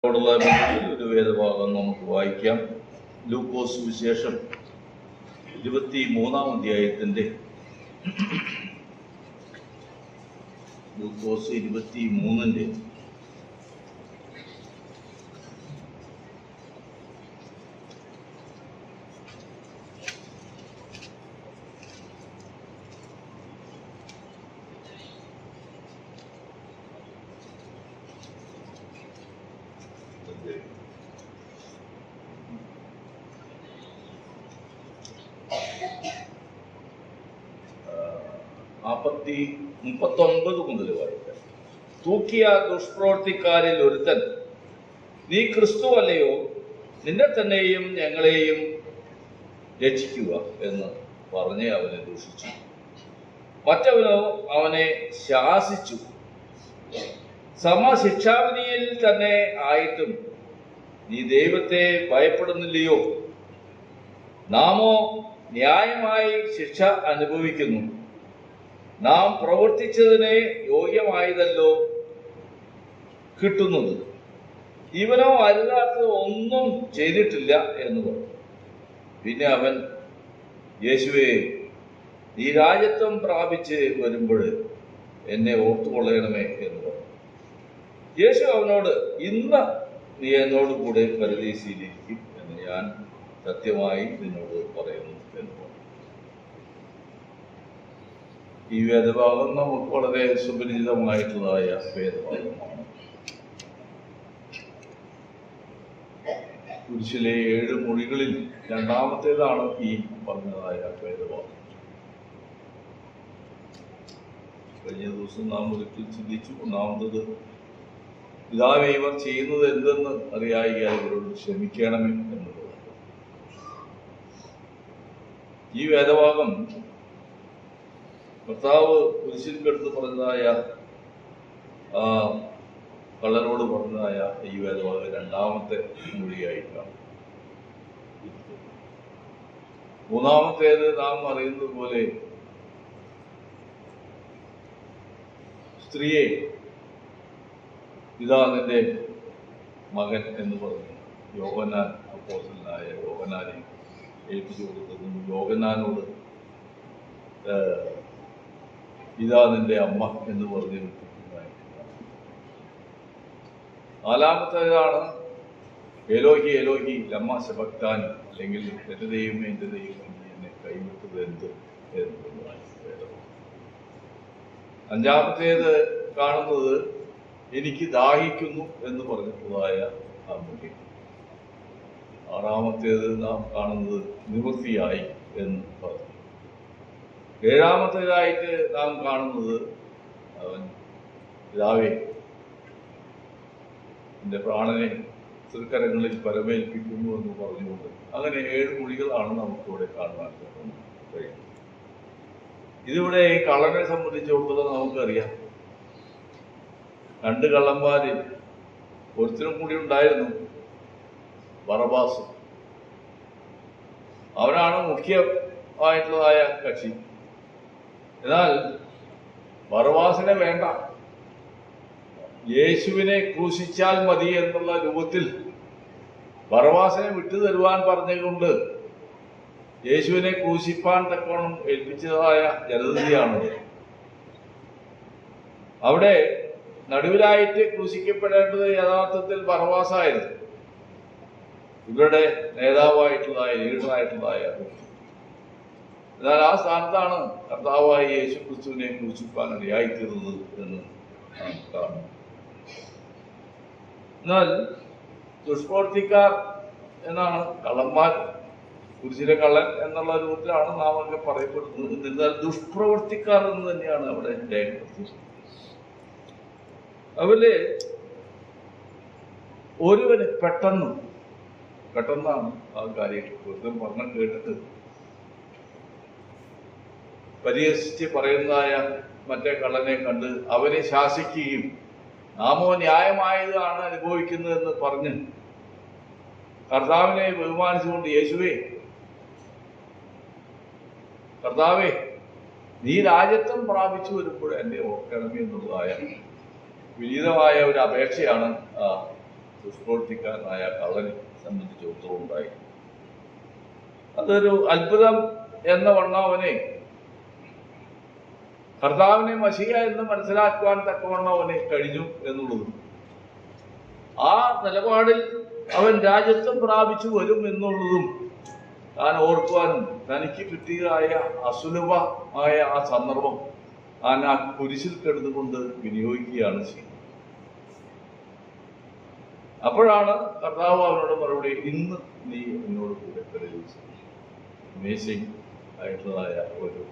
ോടുള്ള ഒരു വേദഭാഗം നമുക്ക് വായിക്കാം. ലൂക്കോസ് വിശേഷം 23-ാം അധ്യായത്തിന്റെ ലൂക്കോസ് 23-ന്റെ മുതൽ വായിക്കാം. തൂക്കിയ ദുഷ്പ്രവർത്തിക്കാരിൽ ഒരുത്തൻ, നീ ക്രിസ്തു അല്ലയോ, നിന്നെ തന്നെയും ഞങ്ങളെയും രക്ഷിക്കുക എന്ന് പറഞ്ഞ് അവനെ ദൂഷിച്ചു. മറ്റവനോ അവനെ ശാസിച്ചു, സമശിക്ഷാവിധിയിൽ തന്നെ ആയിട്ടും നീ ദൈവത്തെ ഭയപ്പെടുന്നില്ലയോ? നാമോ ന്യായമായി ശിക്ഷ അനുഭവിക്കുന്നു. നാം പ്രവർത്തിച്ചതിന് യോഗ്യമായതല്ലോ കിട്ടുന്നത്. ഇവനോ അല്ലാത്തത് ഒന്നും ചെയ്തിട്ടില്ല എന്ന് പറഞ്ഞു. പിന്നെ അവൻ, യേശുവേ, നീ രാജ്യത്വം പ്രാപിച്ച് വരുമ്പോൾ എന്നെ ഓർത്തുകൊള്ളണമേ എന്ന് പറഞ്ഞു. യേശു അവനോട്, ഇന്ന് നീ എന്നോട് കൂടെ പരദീസയിലിരിക്കും എന്ന് ഞാൻ സത്യമായി നിന്നോട് പറയുന്നു എന്ന് പറഞ്ഞു. ഈ വേദഭാഗം നമുക്ക് വളരെ സുപരിചിതമായിട്ടുള്ളതായ വേദഭാഗമാണ്. കുരിശിലെ 7 മൊഴികളിൽ രണ്ടാമത്തേതാണ് ഈ പറഞ്ഞതായ വേദഭാഗം. കഴിഞ്ഞ ദിവസം നാം ഒരിക്കൽ ചിന്തിച്ചു. ഒന്നാമത്തത്, പിതാവേ, ഇവർ ചെയ്യുന്നത് എന്തെന്ന് അറിയായിക ഇവരോട് ക്ഷമിക്കണമേ എന്നുള്ളത്. ഈ വേദഭാഗം കർത്താവ് കുരിശിൽക്കെടുത്ത് പറഞ്ഞതായ കള്ളനോട് പറഞ്ഞതായ ഈ വേദഭാഗം രണ്ടാമത്തെ മൊഴിയായിട്ടാണ്. മൂന്നാമത്തേത് നാം അറിയുന്നത് പോലെ സ്ത്രീയെ, ഇതാ നിന്റെ മകൻ എന്ന് പറഞ്ഞു യോഹന്നാൻ, അപ്പോസ്തലനായ യോഹന്നാനെ ഏൽപ്പിച്ചു കൊടുത്തതും, യോഹന്നാനോട് ഇതാ നിന്റെ അമ്മ എന്ന് പറഞ്ഞു. നാലാമത്തേതാണ് എലോഹി എലോഹി ലമ്മ ശബക്താനി, അല്ലെങ്കിൽ എന്റെ ദൈവമേ എന്റെ ദൈവമേ എന്നെ കൈവിട്ടത് എന്ത് എന്നതാണ്. അഞ്ചാമത്തേത് കാണുന്നത് എനിക്ക് ദാഹിക്കുന്നു എന്ന് പറഞ്ഞിട്ടുള്ളതായ ആ മൊഴി. ആറാമത്തേത് നാം കാണുന്നത് നിവൃത്തിയായി എന്ന് പറഞ്ഞു. ഏഴാമത്തേതായിട്ട് നാം കാണുന്നത് അവൻ, പിതാവേ, എൻ്റെ പ്രാണനെ തൃക്കരങ്ങളിൽ പരമേൽപ്പിക്കുന്നു എന്ന് പറഞ്ഞുകൊണ്ട്, അങ്ങനെ 7 മൊഴികളാണ് നമുക്കിവിടെ കാണുവാൻ കഴിയുന്നത്. ഇതിവിടെ ഈ കള്ളനെ സംബന്ധിച്ചിടത്തോളം നമുക്കറിയാം, 2 കള്ളന്മാരിൽ ഒരുത്തരും കൂടി ഉണ്ടായിരുന്നു, ബറബാസ്. അവനാണ് മുഖ്യമായിട്ടുള്ളതായ കക്ഷി. എന്നാൽ ബറബാസിനെ വേണ്ട, യേശുവിനെ ക്രൂശിച്ചാൽ മതി എന്നുള്ള രൂപത്തിൽ ബറബാസിനെ വിട്ടുതരുവാൻ പറഞ്ഞുകൊണ്ട് യേശുവിനെ ക്രൂശിപ്പാൻ തക്കവണ്ണം ഏൽപ്പിച്ചതായ ജനതയാണ്. അവിടെ നടുവിലായിട്ട് ക്രൂശിക്കപ്പെടേണ്ടത് യഥാർത്ഥത്തിൽ ബറബാസായിരുന്നു, ഇവരുടെ നേതാവായിട്ടുള്ളതായ ലീഡറായിട്ടുള്ളതായ. എന്നാൽ ആ സ്ഥാനത്താണ് കർത്താവായ യേശു ക്രിസ്തുവിനെ ക്രൂശിപ്പാൻ ഇടയായിത്തീർന്നത് എന്ന് നാം കാണും. എന്നാൽ ദുഷ്പ്രവർത്തിക്കാർ എന്നാണ്, കള്ളന്മാർ, കുരിശിലെ കള്ളൻ എന്നുള്ള രൂപത്തിലാണ് നാം ഒക്കെ പറയപ്പെടുന്നത്. എന്നാൽ ദുഷ്പ്രവർത്തിക്കാർ എന്ന് തന്നെയാണ് അവിടെ രേഖപ്പെടുത്തിയത്. അവര് ഒരുവന് പെട്ടെന്നാണ് ആ കാര്യം വെറുതെ പറഞ്ഞ കേട്ടിട്ട് പരിഹസിച്ച് പറയുന്നതായ മറ്റേ കള്ളനെ കണ്ട് അവനെ ശാസിക്കുകയും, നാമോ ന്യായമായതാണ് അനുഭവിക്കുന്നതെന്ന് പറഞ്ഞ് കർത്താവിനെ ബഹുമാനിച്ചുകൊണ്ട്, യേശുവേ, കർത്താവേ, നീ രാജ്യത്വം പ്രാപിച്ചു വരുമ്പോൾ എന്നെ ഓർക്കണമേ എന്നുള്ളതായ വിനീതമായ ഒരു അപേക്ഷയാണ് ദുഷ്പ്രവർത്തിക്കാരനായ കള്ളനെ സംബന്ധിച്ചിടത്തോളം ഉണ്ടായി. അതൊരു അത്ഭുതം എന്ന വണ്ണം അവനെ കർത്താവിനെ മശിഹ എന്ന് മനസ്സിലാക്കുവാൻ തക്കവണ്ണം അവനെ കഴിഞ്ഞു എന്നുള്ളതും ആ നിലപാടിൽ അവൻ രാജ്യത്വം പ്രാപിച്ചു വരും എന്നുള്ളതും താൻ ഓർക്കുവാനും തനിക്ക് കിട്ടിയതായ അസുലഭമായ ആ സന്ദർഭം താൻ ആ കുരിശിൽ കിടന്നുകൊണ്ട് വിനിയോഗിക്കുകയാണ് ചെയ്യുന്നത്. അപ്പോഴാണ് കർത്താവ് അവനോട് മറുപടി, ഇന്ന് നീ എന്നോട് കൂടെ പരിചയിച്ചു. അമേസിംഗ് ആയിട്ടുള്ളതായ ഒരു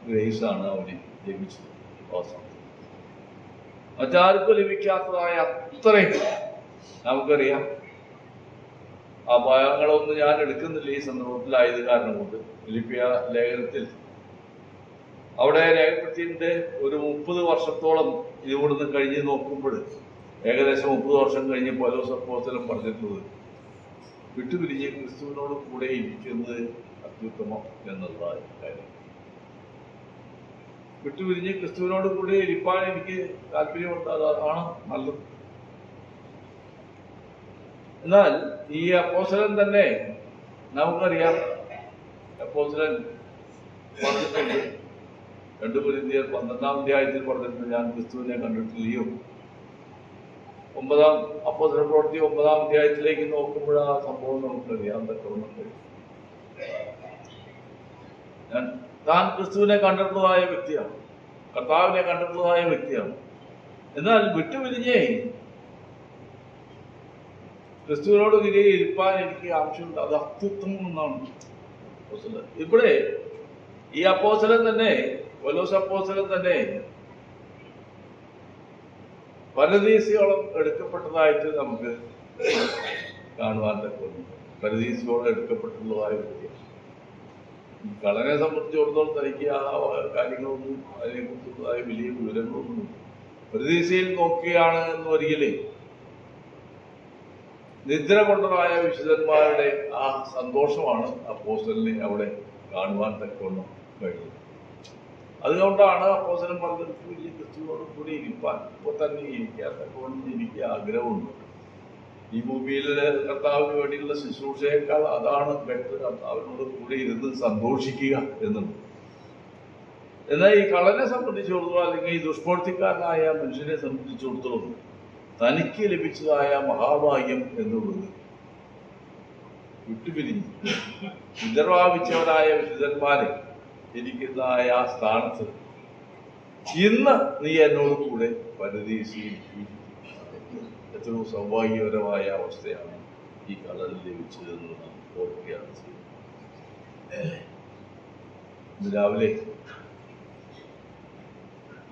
ഗ്രേസാണ് അവന് ലഭിച്ചത്. അവസാനം മറ്റാർക്കും ലഭിക്കാത്തതായ അത്രയും നമുക്കറിയാം. ആ ഭാഗങ്ങളൊന്നും ഞാൻ എടുക്കുന്നില്ല ഈ സന്ദർഭത്തിലായത് കാരണം കൊണ്ട്. ഫിലിപ്പിയ ലേഖനത്തിൽ അവിടെ രേഖപ്പെടുത്തിയിട്ട് ഒരു 30 വർഷത്തോളം ഇവിടുന്ന് കഴിഞ്ഞ് നോക്കുമ്പോൾ ഏകദേശം 30 വർഷം കഴിഞ്ഞ് പൗലോസ് അപ്പോസ്തലൻ പറഞ്ഞിട്ടുള്ളത് വിട്ടുപിരിഞ്ഞ് ക്രിസ്തുവിനോട് കൂടെ ഇരിക്കുന്നത് അത്യുത്തമം എന്നുള്ളതായ കാര്യം. വിട്ടുപിരിഞ്ഞ് ക്രിസ്തുവിനോട് കൂടെ ഇരിപ്പാൻ എനിക്ക് താല്പര്യമുണ്ട്, അതാണ് നല്ലത്. എന്നാൽ ഈ അപ്പോസ്തലൻ തന്നെ നമുക്കറിയാം, അപ്പോസ്തലൻ പറഞ്ഞിട്ടുണ്ട് 2 കൊരിന്ത്യർ 12-ാം അധ്യായത്തിൽ പറഞ്ഞിട്ടുണ്ട്, ഞാൻ ക്രിസ്തുവിനെ കണ്ടിട്ടില്ലയോ. 9-ാം അപ്പോസ്തല പ്രവൃത്തി 9-ാം അധ്യായത്തിലേക്ക് നോക്കുമ്പോൾ ആ സംഭവം നമുക്കറിയാൻ തക്കവണ്ണം താൻ ക്രിസ്തുവിനെ കണ്ടിട്ടുള്ളതായ വ്യക്തിയാണ്, കർത്താവിനെ കണ്ടിട്ടുള്ളതായ വ്യക്തിയാണ്. എന്നാൽ വിട്ടുപിരിഞ്ഞേ ക്രിസ്തുവിനോട് തിരികെ ഇരിപ്പാൻ എനിക്ക് ആവശ്യമുണ്ട്, അത് അത്യുത്തമം എന്നാണ്. ഇവിടെ ഈ അപ്പോസ്തലൻ തന്നെ, പൗലോസ് അപ്പോസ്തലൻ തന്നെ പരദീസിയോളം എടുക്കപ്പെട്ടതായിട്ട് നമുക്ക് കാണുവാൻ തക്കുന്നു. പരദീസിയോളം എടുക്കപ്പെട്ടുള്ളതായ വ്യക്തിയാണ്. കള്ളനെ സംബന്ധിച്ചിടത്തോളം തനിക്ക് ആ കാര്യങ്ങളൊന്നും അതിനെക്കുറിച്ചുള്ളതായ വലിയ വിവരങ്ങളൊന്നും പരദീസയിൽ നോക്കുകയാണ് എന്ന് വരികില് നിദ്ര കൊണ്ടതായ വിശുദ്ധന്മാരുടെ ആ സന്തോഷമാണ് അപ്പോസ്തലനെ അവിടെ കാണുവാൻ തക്കവണ്ണം കഴിഞ്ഞത്. അതുകൊണ്ടാണ് അപ്പോസ്തലൻ പറഞ്ഞത് വലിയ ക്രിസ്തുവിനോട് കൂടി ഇരിപ്പാൻ ഇപ്പോൾ തന്നെ ഇരിക്കാൻ തക്കവണ്ണം എനിക്ക് ആഗ്രഹമുണ്ട്. ഈ ഭൂമിയിലെ കർത്താവിന് വേണ്ടിയുള്ള ശുശ്രൂഷയേക്കാൾ അതാണ് ബെറ്റർ, കർത്താവിനോട് കൂടി ഇരുന്ന് സന്തോഷിക്കുക എന്നുള്ളത്. എന്നാൽ ഈ കള്ളനെ സംബന്ധിച്ചിടത്തോളം അല്ലെങ്കിൽ ഈ ദുഷ്പ്രവർത്തിക്കാരനായ മനുഷ്യനെ സംബന്ധിച്ചിടത്തോളം തനിക്ക് ലഭിച്ചതായ മഹാഭാഗ്യം എന്നുള്ളത് വിട്ടുപിരിഞ്ഞ് വിതർവാപിച്ചവരായ വിശുദ്ധന്മാരെ ഇരിക്കുന്നതായ ആ സ്ഥാനത്ത് ഇന്ന് നീ എന്നോട് കൂടെ പരദീസയിൽ എത്രയോ സൗഭാഗ്യപരമായ അവസ്ഥയാണ് ഈ കള്ളനിൽ ലഭിച്ചതെന്ന് നാം ഓർക്കുകയാണ് ചെയ്യുന്നത്. ഇന്ന് രാവിലെ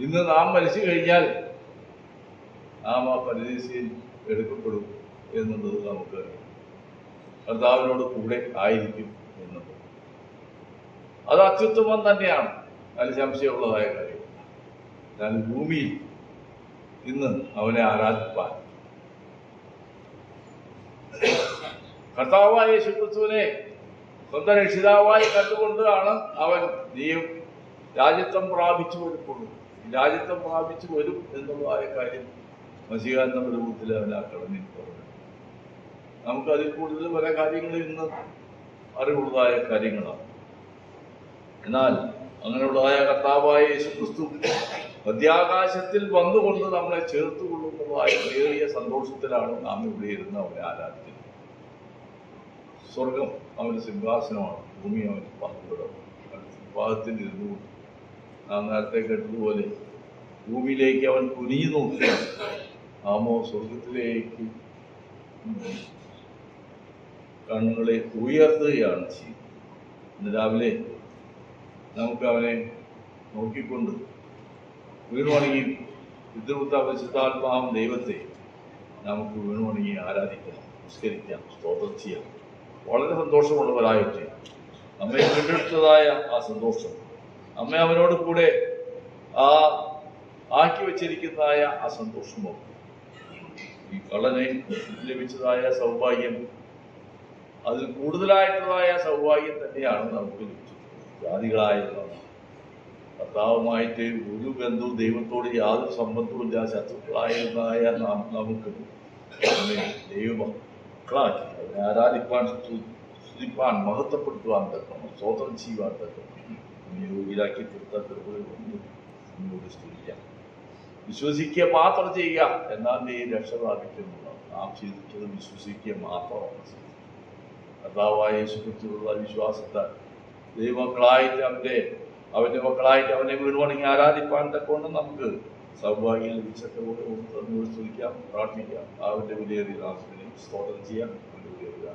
ഇന്ന് നാം മരിച്ചു കഴിഞ്ഞാൽ നാം ആ പരദീസയിൽ എടുക്കപ്പെടും എന്നുള്ളത് നമുക്ക് കർത്താവിനോട് കൂടെ ആയിരിക്കും എന്നുള്ളത് അത് അത്യുത്തമം തന്നെയാണ്, അതിൽ സംശയമുള്ളതായ കാര്യം. ഞാൻ ഭൂമിയിൽ ഇന്ന് അവനെ ആരാധിപ്പാൻ കർത്താവായ യേശുക്രിസ്തുവിനെ സ്വന്തം രക്ഷിതാവായി കണ്ടുകൊണ്ടാണ് അവൻ നീയും രാജ്യത്വം പ്രാപിച്ചു വരുമ്പോൾ രാജ്യത്വം പ്രാപിച്ചു വരും എന്നുള്ളതായ കാര്യം മശിഹ എന്ന രൂപത്തിൽ അവൻ ആ കടന്നിൽ പറഞ്ഞു. നമുക്ക് അതിൽ കൂടുതൽ പല കാര്യങ്ങൾ ഇന്ന് അറിവുള്ളതായ കാര്യങ്ങളാണ്. എന്നാൽ അങ്ങനെയുള്ളതായ കർത്താവായ യേശുക്രിസ്തു മധ്യാകാശത്തിൽ വന്നുകൊണ്ട് നമ്മളെ ചേർത്ത് കൊള്ളുന്നതായ ഏറിയ സന്തോഷത്തിലാണ് നാം ഇവിടെ ഇരുന്ന് അവനെ ആരാധിക്കുന്നത്. സ്വർഗം അവന്റെ സിംഹാസനമാണ്, ഭൂമി അവന്റെ പാദപീഠം. സിംഹാസനത്തിൽ ഇരുന്നുകൊണ്ട് നാം നേരത്തെ കേട്ടതുപോലെ ഭൂമിയിലേക്ക് അവൻ കുനിഞ്ഞു നോക്കുകയാണ്, നാമോ സ്വർഗത്തിലേക്ക് കണ്ണുകളെ ഉയർത്തുകയാണ് ചെയ്യുന്നത്. ഇന്ന് രാവിലെ നമുക്ക് അവനെ നോക്കിക്കൊണ്ട് വീണുവണങ്ങി പിതൃപുത്ര പരിശുദ്ധാത്മാവും ദൈവത്തെ നമുക്ക് വീണുവണങ്ങി ആരാധിക്കാം, നമസ്കരിക്കാം, സ്തോത്രം ചെയ്യാം. വളരെ സന്തോഷമുള്ളവരായിട്ട് നമ്മെ വീണ്ടെടുത്തതായ ആ സന്തോഷം, നമ്മെ അവനോട് കൂടെ ആക്കി വെച്ചിരിക്കുന്നതായ ആ സന്തോഷമോ ഈ കള്ളനെ ലഭിച്ചതായ സൗഭാഗ്യം അതിൽ കൂടുതലായിട്ടുള്ളതായ സൗഭാഗ്യം തന്നെയാണ് നമുക്ക് ലഭിച്ചത്. ജാതികളായിട്ടുള്ള കർത്താവുമായിട്ട് ഒരു ബന്ധവും ദൈവത്തോട് യാതൊരു സംബന്ധവും ഇല്ല, ശത്രുക്കളായിരുന്നായ നമുക്ക് ദൈവമക്കളാക്കി അവനെ ആരാധിപ്പാൻ, സ്തുതിപ്പാൻ, മഹത്വപ്പെടുത്തുവാൻ തക്കണം, സ്വതന്ത്രം ചെയ്യുവാൻ തക്കണം യോഗ്യരാക്കി തീർത്തപ്പോൾ മുന്നോട്ട് സ്തുതിക്കാം. വിശ്വസിക്കുക മാത്രം ചെയ്യുക, എന്നാൽ നീ രക്ഷ പ്രാപിക്കുന്നുള്ളൂ. നാം ചെയ്തിട്ടത് വിശ്വസിക്കുക മാത്രമാണ്. കർത്താവായ യേശുക്രിസ്തുവിലുള്ള വിശ്വാസത്താൽ ദൈവമക്കളായിട്ട് അവന്റെ മക്കളായിട്ട് അവനെ വീടുവണങ്ങി ആരാധിപ്പാൻ തക്കൊണ്ട് നമുക്ക് സൗഭാഗ്യം ലഭിച്ചതുപോലെ സ്തുതിക്കാം, പ്രാർത്ഥിക്കാം. അവന്റെ വിലയേറിയ സ്തോത്രം ചെയ്യാം. അവന്റെ വിലയേറിയ